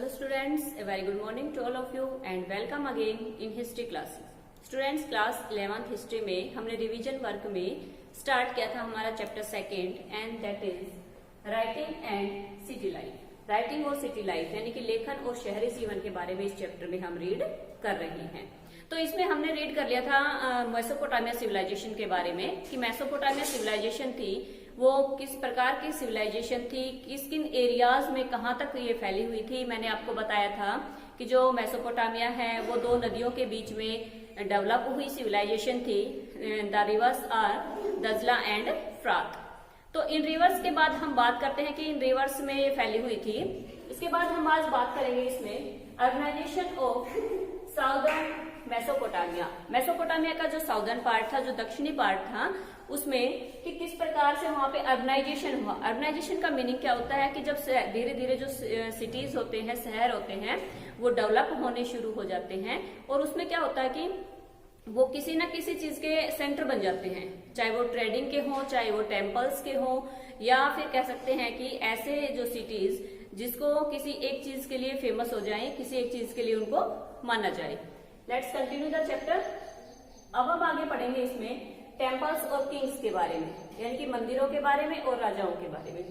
Hello students, a very good morning to all of you and welcome again in history classes. Students, class 11th history में हमने revision work में start किया था हमारा chapter second and that is writing and city life. Writing और city life यानी कि लेखन और शहरी जीवन के बारे में इस चैप्टर में हम रीड कर रहे हैं। तो इसमें हमने रीड कर लिया था मेसोपोटामिया सिविलाइजेशन के बारे में कि मेसोपोटामिया सिविलाइजेशन थी वो किस प्रकार की सिविलाइजेशन थी, किस किन एरियाज में कहाँ तक ये फैली हुई थी। मैंने आपको बताया था कि जो मेसोपोटामिया है वो दो नदियों के बीच में डेवलप हुई सिविलाइजेशन थी। द रिवर्स आर दजला एंड फ्रात। तो इन रिवर्स के बाद हम बात करते हैं कि इन रिवर्स में ये फैली हुई थी। इसके बाद हम आज बात करेंगे इसमें urbanisation of southern Mesopotamia. Mesopotamia का जो साउदर्न पार्ट था, जो दक्षिणी पार्ट था, उसमें कि किस प्रकार से वहां पे अर्बनाइजेशन हुआ। अर्बनाइजेशन का मीनिंग क्या होता है कि जब धीरे धीरे जो सिटीज होते हैं, शहर होते हैं, वो डेवलप होने शुरू हो जाते हैं और उसमें क्या होता है कि वो किसी ना किसी चीज के सेंटर बन जाते हैं, चाहे वो ट्रेडिंग के हों, चाहे वो टेम्पल्स के हों, या फिर कह सकते हैं कि ऐसे जो सिटीज जिसको किसी एक चीज के लिए फेमस हो जाए, किसी एक चीज के लिए उनको माना जाए। Let's continue the chapter. अब हम आगे पढ़ेंगे इसमें टेम्पल्स और किंग्स के बारे में, यानी कि मंदिरों के बारे में और राजाओं के बारे में।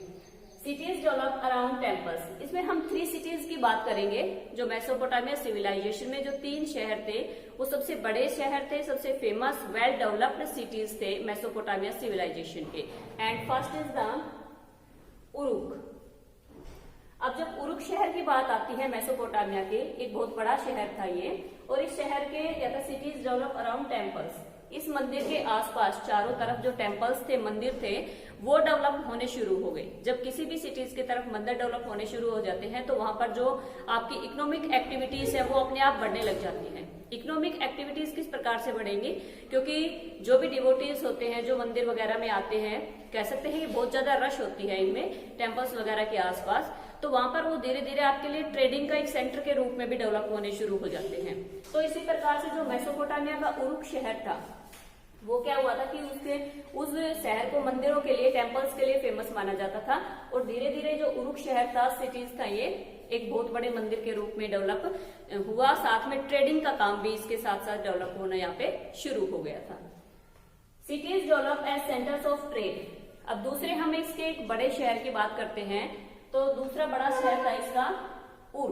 Cities develop around temples. इसमें हम 3 सिटीज की बात करेंगे जो मेसोपोटामिया सिविलाइजेशन में जो 3 शहर थे वो सबसे बड़े शहर थे, सबसे फेमस वेल डेवलप्ड सिटीज थे मेसोपोटामिया सिविलाइजेशन के। And first is the Uruk. अब जब उरुक शहर की बात आती है मेसोपोटामिया के, एक बहुत बड़ा शहर था ये, और इस शहर के या तो सिटीज डेवलप अराउंड टेम्पल्स। इस मंदिर के आसपास चारों तरफ जो टेम्पल्स थे, मंदिर थे, वो डेवलप होने शुरू हो गए। जब किसी भी सिटीज की तरफ मंदिर डेवलप होने शुरू हो जाते हैं तो वहां पर जो आपकी इकोनॉमिक एक्टिविटीज है वो अपने आप बढ़ने लग जाती हैं। इकोनॉमिक एक्टिविटीज किस प्रकार से बढ़ेंगी, क्योंकि जो भी डिवोटीज होते हैं जो मंदिर वगैरह में आते हैं, कह सकते हैं कि बहुत ज्यादा रश होती है इनमें टेम्पल्स वगैरह के आसपास, तो वहां पर वो धीरे धीरे आपके लिए ट्रेडिंग का एक सेंटर के रूप में भी डेवलप होने शुरू हो जाते हैं। तो इसी प्रकार से जो मेसोपोटामिया का उरुक शहर था वो क्या हुआ था कि उस शहर को मंदिरों के लिए, टेम्पल्स के लिए फेमस माना जाता था, और धीरे धीरे जो उरुक शहर था, सिटीज था, ये एक बहुत बड़े मंदिर के रूप में डेवलप हुआ। साथ में ट्रेडिंग का काम भी इसके साथ साथ डेवलप होना यहाँ पे शुरू हो गया था। Cities develop as centres of trade. अब दूसरे हम इसके एक बड़े शहर की बात करते हैं, तो दूसरा बड़ा शहर था इसका उर।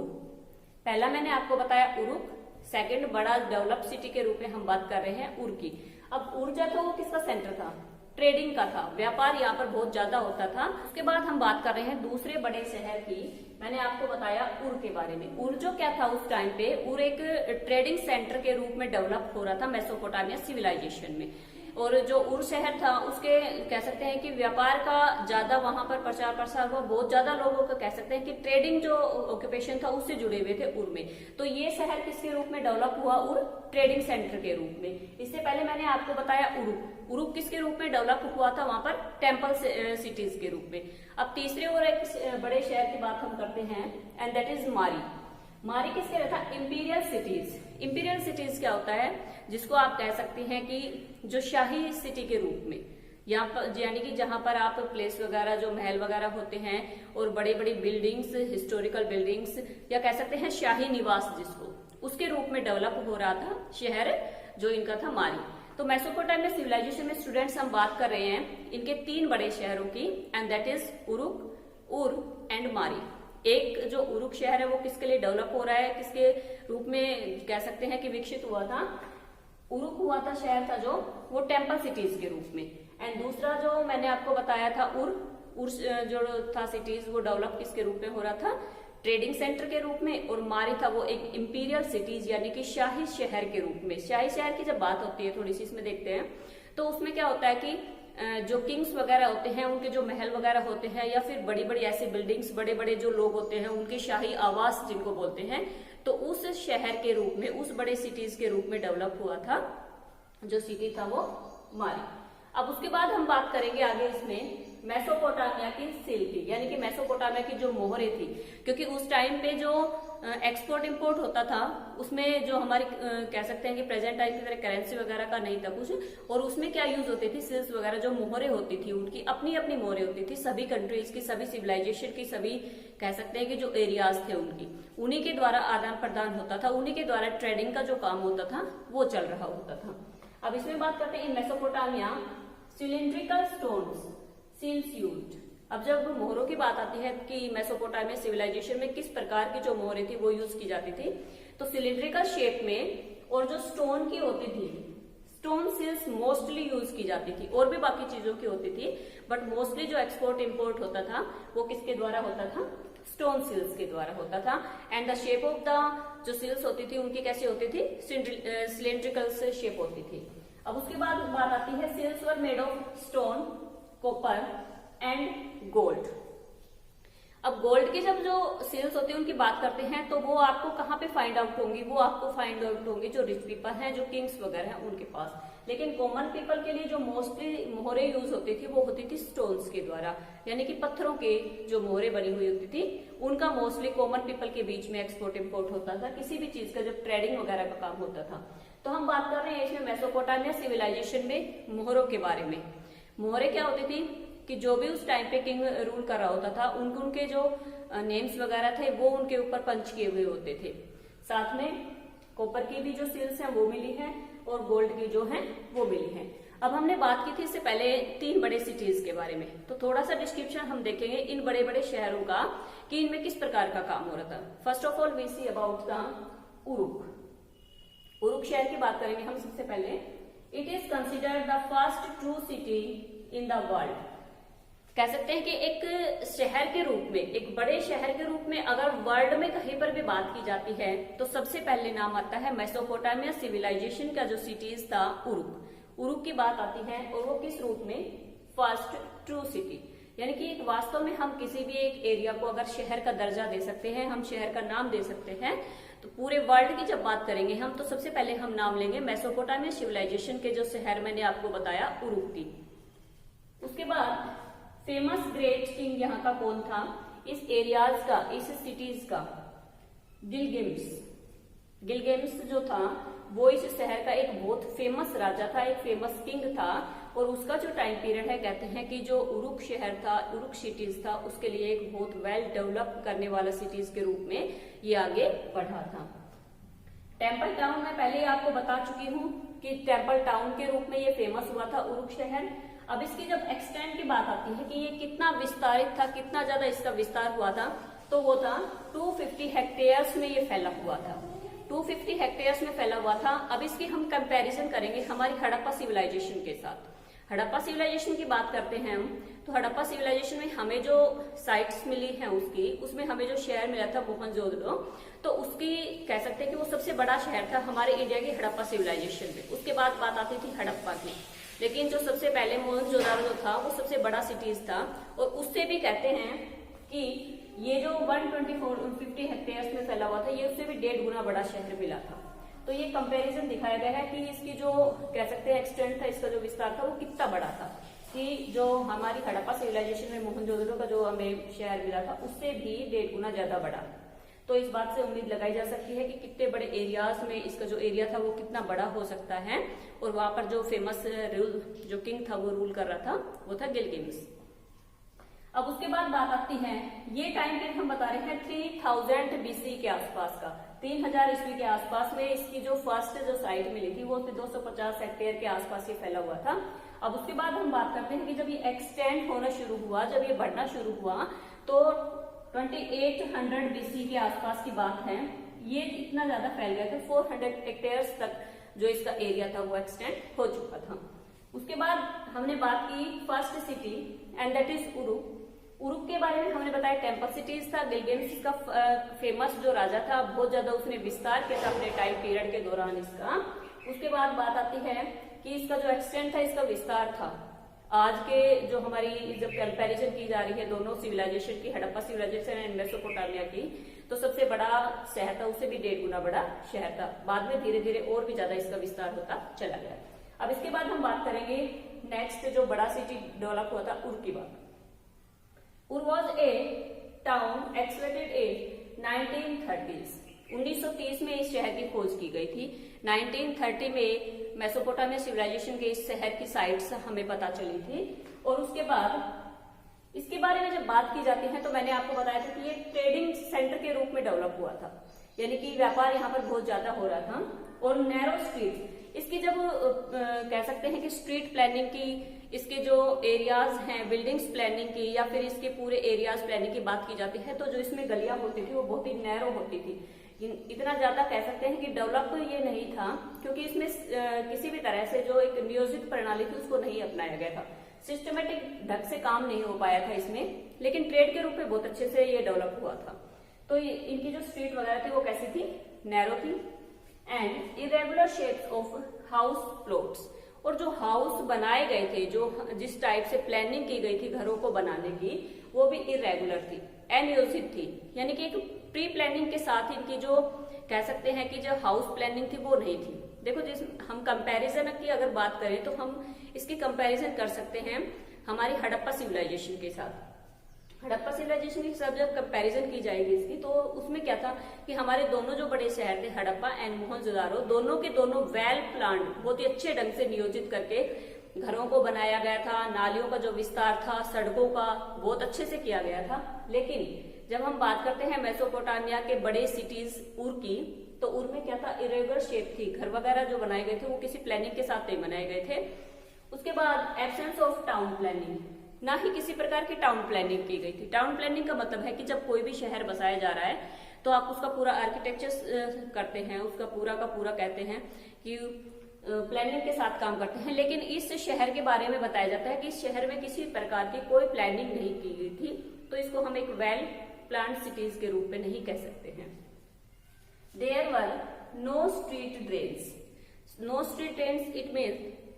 पहला मैंने आपको बताया उरुक, सेकंड बड़ा डेवलप सिटी के रूप में हम बात कर रहे हैं उर की। अब उर जो था वो किसका सेंटर था? ट्रेडिंग का था, व्यापार यहाँ पर बहुत ज्यादा होता था। उसके बाद हम बात कर रहे हैं दूसरे बड़े शहर की। मैंने आपको बताया उर के बारे में। उर जो क्या था उस टाइम पे, उर एक ट्रेडिंग सेंटर के रूप में डेवलप हो रहा था मेसोपोटामिया सिविलाइजेशन में। और जो उर शहर था उसके कह सकते हैं कि व्यापार का ज्यादा वहां पर प्रचार प्रसार हुआ, बहुत ज्यादा लोगों का कह सकते हैं कि ट्रेडिंग जो ऑक्यूपेशन था उससे जुड़े हुए थे उर में। तो ये शहर किसके रूप में डेवलप हुआ? उर ट्रेडिंग सेंटर के रूप में। इससे पहले मैंने आपको बताया उरुक। उरुक किसके रूप में डेवलप हुआ था? वहां पर टेम्पल सिटीज के रूप में। अब तीसरे और एक बड़े शहर की बात हम करते हैं एंड दैट इज मारी। मारी किसके लिए था? Imperial cities. इंपीरियल सिटीज क्या होता है? जिसको आप कह सकते हैं कि जो शाही सिटी के रूप में, यहाँ पर यानी कि जहां पर आप प्लेस वगैरह, जो महल वगैरह होते हैं और बड़ी बड़ी बिल्डिंग्स, हिस्टोरिकल बिल्डिंग्स, या कह सकते हैं शाही निवास, जिसको उसके रूप में डेवलप हो रहा था शहर जो इनका था मारी। तो मेसोपोटामिया सिविलाइजेशन में स्टूडेंट्स हम बात कर रहे हैं इनके 3 बड़े शहरों की एंड दैट इज उरुक, उर एंड मारी। एक जो उरुक शहर है वो किसके लिए डेवलप हो रहा है, किसके रूप में कह सकते हैं कि विकसित हुआ था? उरुक हुआ था शहर था जो वो टेम्पल सिटीज के रूप में। एंड दूसरा जो मैंने आपको बताया था उर जो था सिटीज, वो डेवलप किसके रूप में हो रहा था? ट्रेडिंग सेंटर के रूप में। और मारी था वो एक इंपीरियल सिटीज यानी कि शाही शहर के रूप में। शाही शहर की जब बात होती है, थोड़ी सी इसमें देखते हैं, तो उसमें क्या होता है कि जो किंग्स वगैरह होते हैं उनके जो महल वगैरह होते हैं, या फिर बड़ी बड़ी ऐसी बिल्डिंग्स, बड़े बड़े जो लोग होते हैं उनके शाही आवास जिनको बोलते हैं, तो उस शहर के रूप में, उस बड़े सिटीज के रूप में डेवलप हुआ था जो सिटी था वो मारी। अब उसके बाद हम बात करेंगे आगे इसमें मेसोपोटामिया की सील थी, यानी कि मेसोपोटामिया की जो मोहरें थी, क्योंकि उस टाइम पे जो एक्सपोर्ट इंपोर्ट होता था उसमें जो हमारी कह सकते हैं कि प्रेजेंट टाइम की तरह करेंसी वगैरह का नहीं था कुछ, और उसमें क्या यूज होती थी, सील्स वगैरह जो मोहरें होती थी उनकी अपनी अपनी मोहरें होती थी, सभी कंट्रीज की, सभी सिविलाइजेशन की, सभी कह सकते हैं कि जो एरियाज थे उनकी, उन्हीं के द्वारा आदान प्रदान होता था, उन्हीं के द्वारा ट्रेडिंग का जो काम होता था वो चल रहा होता था। अब इसमें बात करते हैं in Mesopotamia cylindrical stones seals used. अब जब मोहरों की बात आती है कि मेसोपोटामिया सिविलाइजेशन में किस प्रकार की जो मोहरें थी वो यूज की जाती थी, तो सिलिंड्रिकल शेप में और जो स्टोन की होती थी, स्टोन सील्स मोस्टली यूज की जाती थी, और भी बाकी चीजों की होती थी, बट मोस्टली जो एक्सपोर्ट इंपोर्ट होता था वो किसके द्वारा होता था, स्टोन सील्स के द्वारा होता था। And the shape of the जो सील्स होती थी उनकी कैसी होती थी, सिलिंड्रिकल से शेप होती थी। अब उसके बाद बात आती है seals were made of stone, copper and gold. अब गोल्ड की जब जो सील्स होती है उनकी बात करते हैं तो वो आपको कहाँ पे फाइंड आउट होंगी, वो आपको फाइंड आउट होंगी जो रिच पीपल हैं, जो किंग्स वगैरह हैं उनके पास। लेकिन कॉमन पीपल के लिए जो मोस्टली मोहरे यूज होती थी वो होती थी स्टोन्स के द्वारा, यानी कि पत्थरों के जो मोहरे बनी हुई होती थी उनका मोस्टली कॉमन पीपल के बीच में एक्सपोर्ट इंपोर्ट होता था, किसी भी चीज का जब ट्रेडिंग वगैरह का काम होता था। तो हम बात कर रहे हैं इसमें मेसोपोटामिया सिविलाइजेशन में मोहरों के बारे में। मोहरे क्या होती थी कि जो भी उस टाइम पे किंग रूल कर रहा होता था उनके जो नेम्स वगैरह थे वो उनके ऊपर पंच किए हुए होते थे। साथ में कॉपर की भी जो सील्स हैं वो मिली हैं और गोल्ड की जो हैं वो मिली हैं। अब हमने बात की थी इससे पहले 3 बड़े सिटीज के बारे में, तो थोड़ा सा डिस्क्रिप्शन हम देखेंगे इन बड़े बड़े शहरों का कि इनमें किस प्रकार का काम हो रहा था। First of all we see about the Uruk. Uruk शहर की बात करेंगे हम सबसे पहले। It is considered the first true city in the world. कह सकते हैं कि एक शहर के रूप में, एक बड़े शहर के रूप में अगर वर्ल्ड में कहीं पर भी बात की जाती है तो सबसे पहले नाम आता है मेसोपोटामिया सिविलाइजेशन का जो सिटीज था उरुक। उरुक की बात आती है और वो किस रूप में, फर्स्ट ट्रू सिटी, यानी कि एक वास्तव में हम किसी भी एक एरिया को अगर शहर का दर्जा दे सकते हैं, हम शहर का नाम दे सकते हैं, तो पूरे वर्ल्ड की जब बात करेंगे हम तो सबसे पहले हम नाम लेंगे मेसोपोटामिया सिविलाइजेशन के जो शहर मैंने आपको बताया उरुक की। उसके बाद फेमस ग्रेट किंग यहाँ का कौन था, इस एरियाज का, इस सिटीज का, गिलगिम्स। गिलगिम्स जो था वो इस शहर का एक बहुत फेमस राजा था, एक फेमस किंग था, और उसका जो टाइम पीरियड है कहते हैं कि जो उरुक शहर था, उरुक सिटीज था, उसके लिए एक बहुत वेल डेवलप करने वाला सिटीज के रूप में ये आगे बढ़ा था। टेम्पल टाउन मैं पहले ही आपको बता चुकी हूँ कि टेम्पल टाउन के रूप में ये फेमस हुआ था उरुक शहर। अब इसकी जब एक्सटेंट की बात आती है कि ये कितना विस्तारित था, कितना ज्यादा इसका विस्तार हुआ था, तो वो था 250 हेक्टेयर्स में ये फैला हुआ था। 250 हेक्टेयर्स में फैला हुआ था। अब इसकी हम कंपैरिजन करेंगे हमारी हड़प्पा सिविलाइजेशन के साथ। हड़प्पा सिविलाइजेशन की बात करते हैं हम, तो हड़प्पा सिविलाइजेशन में हमें जो साइट्स मिली हैं उसमें हमें जो शहर मिला था मोहनजोदड़ो, तो उसकी कह सकते हैं कि वो सबसे बड़ा शहर था हमारे इंडिया की हड़प्पा सिविलाइजेशन में। उसके बाद बात आती थी हड़प्पा की, लेकिन जो सबसे पहले मोहनजोदड़ो जो था वो सबसे बड़ा सिटीज था, और उससे भी कहते हैं कि ये जो 150 हेक्टेयर्स में फैला हुआ था ये उससे भी 1.5 गुना बड़ा शहर मिला था। तो ये कंपैरिजन दिखाया गया है कि इसकी जो कह सकते हैं एक्सटेंट था, इसका जो विस्तार था वो कितना बड़ा था, कि जो हमारी हड़प्पा सिविलाइजेशन में मोहनजोदड़ो का जो हमें शहर मिला था उससे भी 1.5 गुना ज्यादा बड़ा। तो इस बात से उम्मीद लगाई जा सकती है कि कितने बड़े एरियाज में इसका जो एरिया था वो कितना बड़ा हो सकता है। और वहां पर जो फेमस जो किंग था वो रूल कर रहा था वो था गिलगिम्स। अब उसके बाद बात आती है, ये टाइम पीरियड हम बता रहे हैं 3000 BC के आसपास का, 3000 ईस्वी के आसपास में इसकी जो फर्स्ट जो साइट मिली थी वो 250 हेक्टेयर के आसपास ये फैला हुआ था। अब उसके बाद हम बात करते हैं कि जब ये एक्सटेंड होना शुरू हुआ, जब ये बढ़ना शुरू हुआ, तो 2800 BC के आसपास की बात है, ये इतना ज्यादा फैल गया था, 400 हेक्टेयर्स तक जो इसका एरिया था वो एक्सटेंड हो चुका था। उसके बाद हमने बात की first city and that is Uruk. Uruk के बारे में हमने बताया टेम्पल सिटीज था, गिलगिम्स का फेमस जो राजा था बहुत ज्यादा उसने विस्तार किया था अपने टाइम पीरियड के दौरान इसका। उसके बाद बात आती है कि इसका जो एक्सटेंट था, इसका विस्तार था, आज के जो हमारी जब कंपैरिजन की जा रही है दोनों सिविलाइजेशन की, हड़प्पा सिविलाइजेशन एंड मेसोपोटामिया की, तो सबसे बड़ा शहर था उससे भी 1.5 गुना बड़ा शहर था। बाद में धीरे धीरे और भी ज्यादा इसका विस्तार होता चला गया। अब इसके बाद हम बात करेंगे नेक्स्ट जो बड़ा सिटी डेवलप हुआ था उरुक की बात। उर was a town expected in 1930s। 1930 में इस शहर की खोज की गई थी। 1930 में मेसोपोटामिया सिविलाइजेशन के इस शहर की साइट्स हमें पता चली थी। और उसके बाद इसके बारे में जब बात की जाती है तो मैंने आपको बताया था कि ये ट्रेडिंग सेंटर के रूप में डेवलप हुआ था, यानी कि व्यापार यहाँ पर बहुत ज्यादा हो रहा था। और नैरो स्ट्रीट, इसकी जब कह सकते हैं कि स्ट्रीट प्लानिंग की, इसके जो एरियाज हैं बिल्डिंग्स प्लानिंग की या फिर इसके पूरे एरियाज प्लानिंग की बात की जाती है तो जो इसमें गलियां होती थी वो बहुत ही नैरो होती थी। इतना ज्यादा कह सकते हैं कि डेवलप ये नहीं था, क्योंकि इसमें किसी भी तरह से जो एक नियोजित प्रणाली थी उसको नहीं अपनाया गया था। सिस्टमेटिक ढंग से काम नहीं हो पाया था इसमें, लेकिन ट्रेड के रूप में बहुत अच्छे से ये डेवलप हुआ था। तो इनकी जो स्ट्रीट वगैरह थी वो कैसी थी, नैरो थी। And irregular shapes of house plots, और जो हाउस बनाए गए थे, जो जिस टाइप से प्लानिंग की गई थी घरों को बनाने की, वो भी इरेगुलर थी, अनियोजित थी, यानी कि एक प्री प्लानिंग के साथ इनकी जो कह सकते हैं कि जो हाउस प्लानिंग थी वो नहीं थी। देखो, जिस हम कंपैरिजन की अगर बात करें तो हम इसकी कंपैरिजन कर सकते हैं हमारी हड़प्पा सिविलाइजेशन के साथ। हड़प्पा सिविलाइजेशन के साथ जब कंपैरिजन की जाएगी इसकी, तो उसमें क्या था कि हमारे दोनों जो बड़े शहर थे हड़प्पा एंड मोहनजोदारो, दोनों के दोनों वेल प्लान्ड, बहुत ही अच्छे ढंग से नियोजित करके घरों को बनाया गया था। नालियों का जो विस्तार था, सड़कों का बहुत अच्छे से किया गया था। लेकिन जब हम बात करते हैं मेसोपोटामिया के बड़े सिटीज उर की, तो उर में क्या था, इरेगुलर शेप थी। घर वगैरह जो बनाए गए थे वो किसी प्लानिंग के साथ नहीं बनाए गए थे। उसके बाद एब्सेंस ऑफ टाउन प्लानिंग, ना ही किसी प्रकार की टाउन प्लानिंग की गई थी। टाउन प्लानिंग का मतलब है कि जब कोई भी शहर बसाया जा रहा है तो आप उसका पूरा आर्किटेक्चर करते हैं, उसका पूरा का पूरा कहते हैं कि प्लानिंग के साथ काम करते हैं। लेकिन इस शहर के बारे में बताया जाता है कि इस शहर में किसी प्रकार की कोई प्लानिंग नहीं की गई थी, तो इसको हम एक वेल प्लान्ड सिटीज के रूप में नहीं कह सकते हैं। There were no street drains. No street drains it mean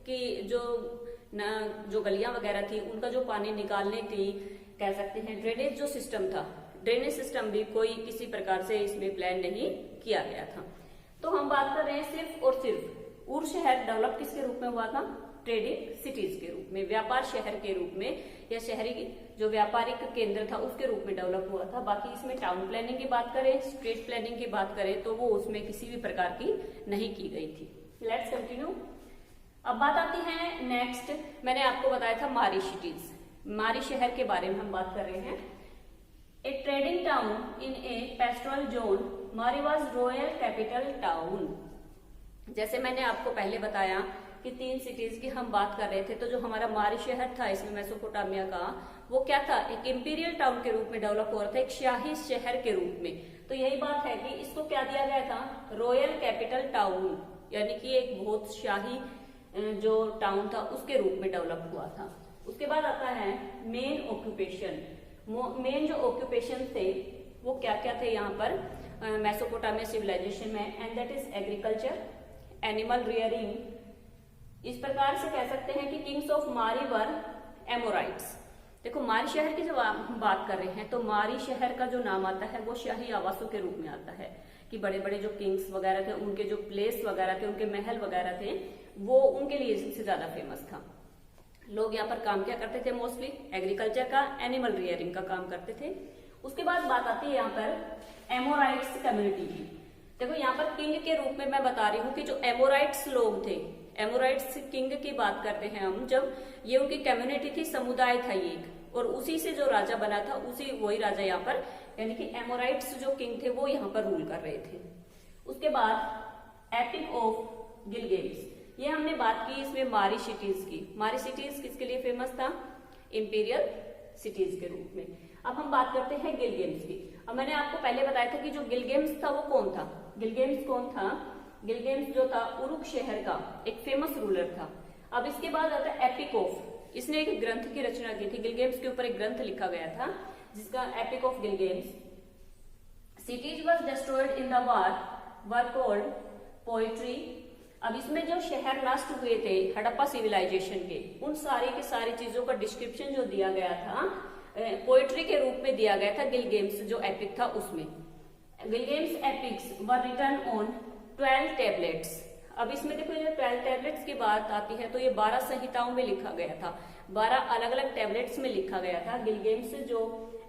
कि जो गलियां वगैरह थी उनका जो पानी निकालने की कह सकते हैं ड्रेनेज जो सिस्टम था, ड्रेनेज सिस्टम भी कोई किसी प्रकार से इसमें प्लान नहीं किया गया था। तो हम बात कर रहे हैं सिर्फ और सिर्फ उर शहर डेवलप किसके रूप में हुआ था, ट्रेडिंग सिटीज के रूप में, व्यापार शहर के रूप में, या शहरी जो व्यापारिक केंद्र था उसके रूप में डेवलप हुआ था। बाकी इसमें टाउन प्लानिंग की बात करें, स्ट्रीट प्लानिंग की बात करें तो वो उसमें किसी भी प्रकार की नहीं की गई थी। Let's continue. अब बात आती है नेक्स्ट, मैंने आपको बताया था मारी सिटीज, मारी शहर के बारे में हम बात कर रहे हैं। A trading town in a pastoral zone, Mari was royal capital town. जैसे मैंने आपको पहले बताया कि 3 सिटीज की हम बात कर रहे थे, तो जो हमारा मारी शहर था इसमें मेसोपोटामिया का, वो क्या था, एक इंपीरियल टाउन के रूप में डेवलप हो रहा था, एक शाही शहर के रूप में। तो यही बात है कि इसको क्या दिया गया था, रॉयल कैपिटल टाउन, यानी कि एक बहुत शाही जो टाउन था उसके रूप में डेवलप हुआ था। उसके बाद आता है मेन ऑक्यूपेशन। मेन जो ऑक्यूपेशन थे वो क्या क्या थे यहाँ पर मेसोपोटामिया सिविलाइजेशन में, and that is agriculture, animal rearing. इस प्रकार से कह सकते हैं कि किंग्स ऑफ मारी वर एमोराइट्स। देखो, मारी शहर की जब हम बात कर रहे हैं तो मारी शहर का जो नाम आता है वो शाही आवासों के रूप में आता है, कि बड़े बड़े जो किंग्स वगैरह थे उनके जो प्लेस वगैरह थे, उनके महल वगैरह थे, वो उनके लिए सबसे ज्यादा फेमस था। लोग यहाँ पर काम क्या करते थे, मोस्टली एग्रीकल्चर का, एनिमल रियरिंग का काम करते थे। उसके बाद बात आती है यहाँ पर एमोराइट्स कम्युनिटी की। देखो, यहाँ पर किंग के रूप में मैं बता रही हूँ कि जो एमोराइट्स लोग थे, एमोराइट्स किंग की बात करते हैं हम, जब ये उनकी कम्युनिटी थी, समुदाय था ये एक, और उसी से जो राजा बना था उसी वही राजा यहाँ पर, यानी कि एमोराइट्स जो किंग थे वो यहाँ पर रूल कर रहे थे। उसके बाद एपिक ऑफ गिलगेम्स, ये हमने बात की इसमें मारी सिटीज की। मारी सिटीज किसके लिए फेमस था, इंपीरियल सिटीज के रूप में। अब हम बात करते हैं गिलगेम्स की। अब मैंने आपको पहले बताया था कि जो गिलगेम्स था वो कौन था, गिलगेम्स कौन था, गिलगेम्स जो था उरुक शहर का एक फेमस रूलर था। अब इसके बाद आता है एपिक ऑफ, इसने एक ग्रंथ की रचना की थी, गिलगेम्स के ऊपर एक ग्रंथ लिखा गया था जिसका epic of Gilgamesh. Cities was destroyed in the war were called poetry. अब इसमें जो शहर नष्ट हुए थे हड़प्पा सिविलाइजेशन के, उन सारी की सारी चीजों का डिस्क्रिप्शन जो दिया गया था पोएट्री के रूप में दिया गया था गिलगेम्स जो एपिक था उसमें। Gilgamesh epics were written on 12 tablets. अब इसमें देखो ये 12 टैबलेट्स की बात आती है तो ये 12 संहिताओं में लिखा गया था, 12 अलग अलग टैबलेट्स में लिखा गया था गिलगेम्स जो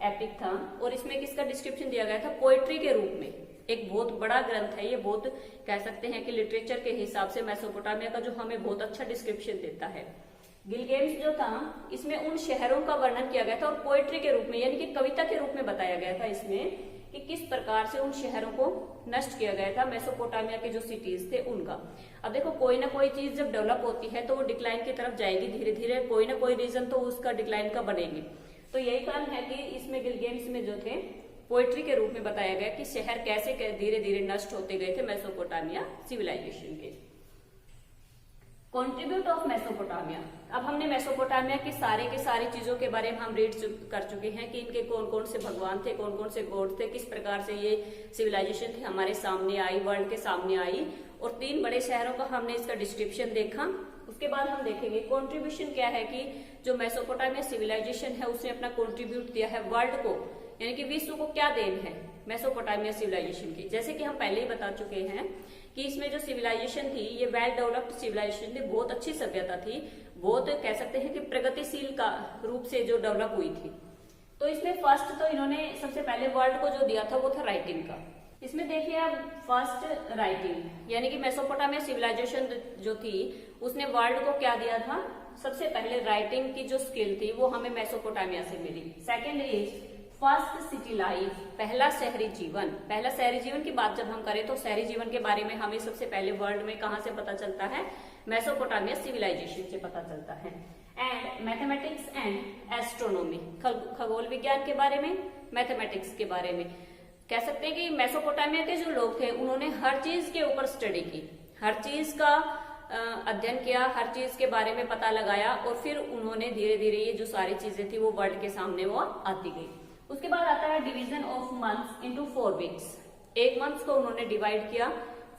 एपिक था। और इसमें किसका डिस्क्रिप्शन दिया गया था, पोएट्री के रूप में। एक बहुत बड़ा ग्रंथ है ये, बहुत कह सकते हैं कि लिटरेचर के हिसाब से मेसोपोटामिया का जो हमें बहुत अच्छा डिस्क्रिप्शन देता है। गिलगेम्स जो था इसमें उन शहरों का वर्णन किया गया था और पोएट्री के रूप में यानी कि कविता के रूप में बताया गया था इसमें कि किस प्रकार से उन शहरों को नष्ट किया गया था, मेसोपोटामिया के जो सिटीज थे उनका। अब देखो कोई ना कोई चीज जब डेवलप होती है तो वो डिक्लाइन की तरफ जाएगी धीरे धीरे, कोई ना कोई रीजन तो उसका डिक्लाइन का बनेगी। तो यही कारण है कि इसमें गिलगेम्स में जो थे पोएट्री के रूप में बताया गया कि शहर कैसे धीरे धीरे नष्ट होते गए थे मेसोपोटामिया सिविलाइजेशन के। Contribute of Mesopotamia. अब हमने मेसोपोटामिया की सारी के सारी चीजों के बारे में हम रीड कर चुके हैं कि इनके कौन कौन से भगवान थे, कौन कौन से गॉड थे, किस प्रकार से ये सिविलाइजेशन थी हमारे सामने आई, वर्ल्ड के सामने आई, और 3 बड़े शहरों का हमने इसका डिस्क्रिप्शन देखा। उसके बाद हम देखेंगे कॉन्ट्रीब्यूशन क्या है कि जो मेसोपोटामिया सिविलाइजेशन है उसने अपना कॉन्ट्रीब्यूट दिया है वर्ल्ड को, यानी कि विश्व को क्या देन है मेसोपोटामिया सिविलाइजेशन की। जैसे कि हम पहले ही बता चुके हैं कि इसमें जो सिविलाइजेशन थी ये वेल डेवलप्ड सिविलाइजेशन थी, बहुत अच्छी सभ्यता थी, बहुत कह सकते हैं कि प्रगतिशील का रूप से जो डेवलप हुई थी। तो इसमें फर्स्ट तो इन्होंने सबसे पहले वर्ल्ड को जो दिया था वो था राइटिंग का। इसमें देखिए अब फर्स्ट राइटिंग, यानी कि मेसोपोटामिया सिविलाइजेशन जो थी उसने वर्ल्ड को क्या दिया था, सबसे पहले राइटिंग की जो स्किल थी वो हमें मेसोपोटामिया से मिली। Second is first city life, पहला शहरी जीवन। पहला शहरी जीवन की बात जब हम करें तो शहरी जीवन के बारे में हमें सबसे पहले वर्ल्ड में कहां से पता चलता है, मेसोपोटामिया सिविलाइजेशन से पता चलता है। एंड मैथमेटिक्स एंड एस्ट्रोनॉमी, खगोल विज्ञान के बारे में, मैथमेटिक्स के बारे में। कह सकते हैं कि मेसोपोटामिया के जो लोग थे उन्होंने हर चीज के ऊपर स्टडी की, हर चीज का अध्ययन किया, हर चीज के बारे में पता लगाया और फिर उन्होंने धीरे धीरे ये जो सारी चीजें थी वो वर्ल्ड के सामने वो आती गई। उसके बाद आता है division of months into 4 weeks. एक मंथ्स को उन्होंने डिवाइड किया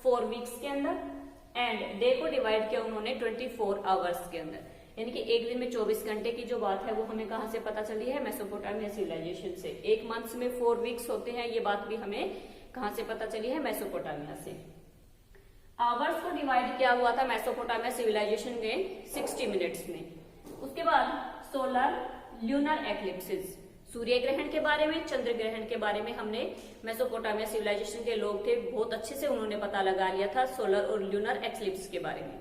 4 वीक्स के अंदर एंड डे को डिवाइड किया उन्होंने 24 आवर्स के अंदर, यानी कि एक दिन में 24 घंटे की जो बात है वो हमें कहां से पता चली है, मेसोपोटामिया सिविलाइजेशन से। एक मंथ्स में 4 वीक्स होते हैं, ये बात भी हमें कहां से पता चली है, मेसोपोटामिया से। आवर्स को डिवाइड किया हुआ था मेसोपोटामिया सिविलाइजेशन के 60 मिनट्स में। उसके बाद सोलर ल्यूनर एक्लिप्सिस, सूर्य ग्रहण के बारे में, चंद्र ग्रहण के बारे में हमने मेसोपोटामिया सिविलाइजेशन के लोग थे बहुत अच्छे से उन्होंने पता लगा लिया था सोलर और ल्यूनर एक्लिप्स के बारे में।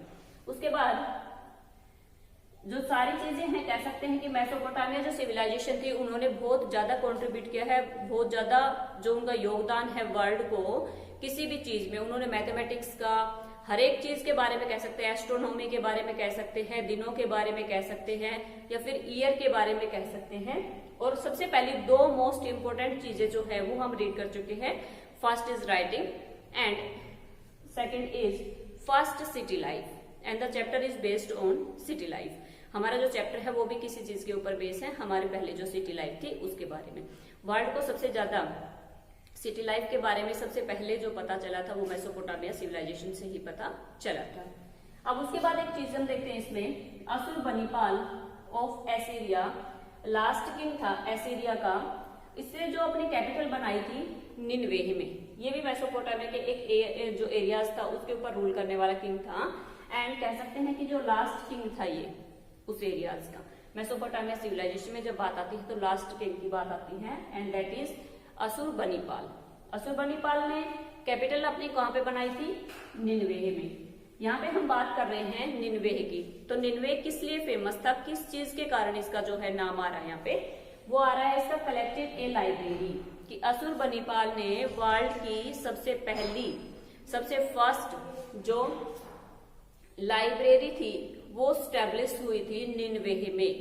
उसके बाद जो सारी चीजें हैं कह सकते हैं कि मेसोपोटामिया जो सिविलाइजेशन थी उन्होंने बहुत ज्यादा कंट्रीब्यूट किया है, बहुत ज्यादा जो उनका योगदान है वर्ल्ड को किसी भी चीज में, उन्होंने मैथमेटिक्स का हर एक चीज के बारे में कह सकते हैं, एस्ट्रोनॉमी के बारे में कह सकते हैं, दिनों के बारे में कह सकते हैं या फिर ईयर के बारे में कह सकते हैं। और सबसे पहली 2 मोस्ट इंपोर्टेंट चीजें जो है वो हम रीड कर चुके हैं, first is writing and second is first city life and the chapter is based on city life. हमारा जो चैप्टर है वो भी किसी चीज के ऊपर बेस है, हमारे पहले जो सिटी लाइफ थी उसके बारे में। वर्ल्ड को सबसे ज्यादा सिटी लाइफ के बारे में सबसे पहले जो पता चला था वो मेसोपोटामिया सिविलाइजेशन से ही पता चला था। अब उसके बाद एक चीज हम देखते हैं इसमें, असुरबनीपाल ऑफ एसीरिया, लास्ट किंग था एसीरिया का, इसने जो अपनी कैपिटल बनाई थी निनवेह में, ये भी मेसोपोटामिया के एक जो एरियाज था उसके ऊपर रूल करने वाला किंग था। एंड कह सकते हैं कि जो लास्ट किंग था ये उस एरियाज का, मेसोपोटामिया सिविलाइजेशन में जब बात आती है तो लास्ट किंग की बात आती है एंड दैट इज असुरबनीपाल। असुरबनीपाल ने कैपिटल अपनी कहां पे बनाई थी, निनवेह में। यहाँ पे हम बात कर रहे हैं निनवेह की, तो निनवेह किस लिए फेमस था, किस चीज के कारण इसका जो है नाम आ रहा है यहाँ पे, वो आ रहा है इसका कलेक्टेड ए लाइब्रेरी, कि असुरबनीपाल ने वर्ल्ड की सबसे पहली सबसे फर्स्ट जो लाइब्रेरी थी वो स्टैब्लिश हुई थी निनवेह में।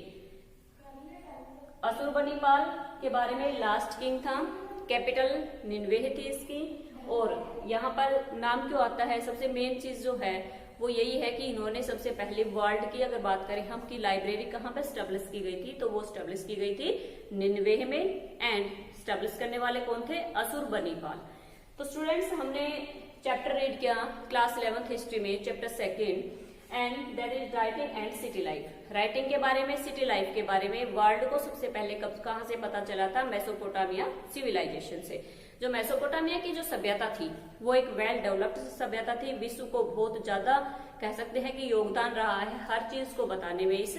असुरबनीपाल के बारे में लास्ट किंग था, कैपिटल निनवेह थी इसकी, और यहाँ पर नाम क्यों आता है, सबसे मेन चीज जो है वो यही है कि इन्होंने सबसे पहले वर्ल्ड की अगर बात करें हम की लाइब्रेरी कहाँ पे स्टैब्लिश की गई थी, तो वो स्टैब्लिश की गई थी निनवेह में। एंड स्टैब्लिश करने वाले कौन थे, असुरबनीपाल। तो स्टूडेंट्स हमने चैप्टर रीड किया क्लास 11th हिस्ट्री में, chapter 2 and that is writing and city life. Writing के बारे में, सिटी लाइफ के बारे में, वर्ल्ड को सबसे पहले कहां से पता चला था, मेसोपोटामिया सिविलाइजेशन से। जो मेसोपोटामिया की जो सभ्यता थी वो एक वेल डेवलप्ड सभ्यता थी। विश्व को बहुत ज्यादा कह सकते हैं कि योगदान रहा है हर चीज को बताने में इस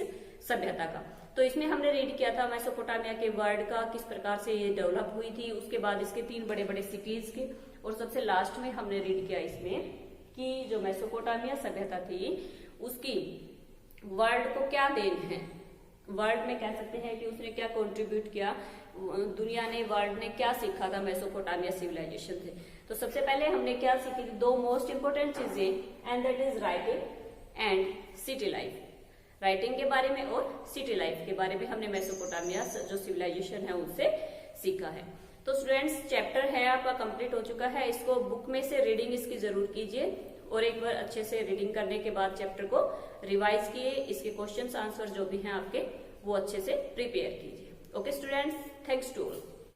सभ्यता का। तो इसमें हमने रीड किया था मेसोपोटामिया के वर्ड का, किस प्रकार से ये डेवलप हुई थी, उसके बाद इसके 3 बड़े बड़े सिटीज के, और सबसे लास्ट में हमने रीड किया इसमें कि जो मेसोपोटामिया सभ्यता थी उसकी वर्ल्ड को क्या देन है, वर्ल्ड में कह सकते हैं कि उसने क्या कंट्रीब्यूट किया, दुनिया ने, वर्ल्ड ने क्या सीखा था मेसोपोटामिया सिविलाइजेशन से। तो सबसे पहले हमने क्या सीखी थी, 2 मोस्ट इंपोर्टेंट चीजें, and that is writing and city life. Writing के बारे में और सिटी लाइफ के बारे में हमने मेसोपोटामिया जो सिविलाइजेशन है उससे सीखा है। तो स्टूडेंट्स चैप्टर है आपका कंप्लीट हो चुका है। इसको बुक में से रीडिंग इसकी जरूर कीजिए और एक बार अच्छे से रीडिंग करने के बाद चैप्टर को रिवाइज किए, इसके क्वेश्चंस आंसर जो भी हैं आपके वो अच्छे से प्रिपेयर कीजिए। Okay students, thanks to all.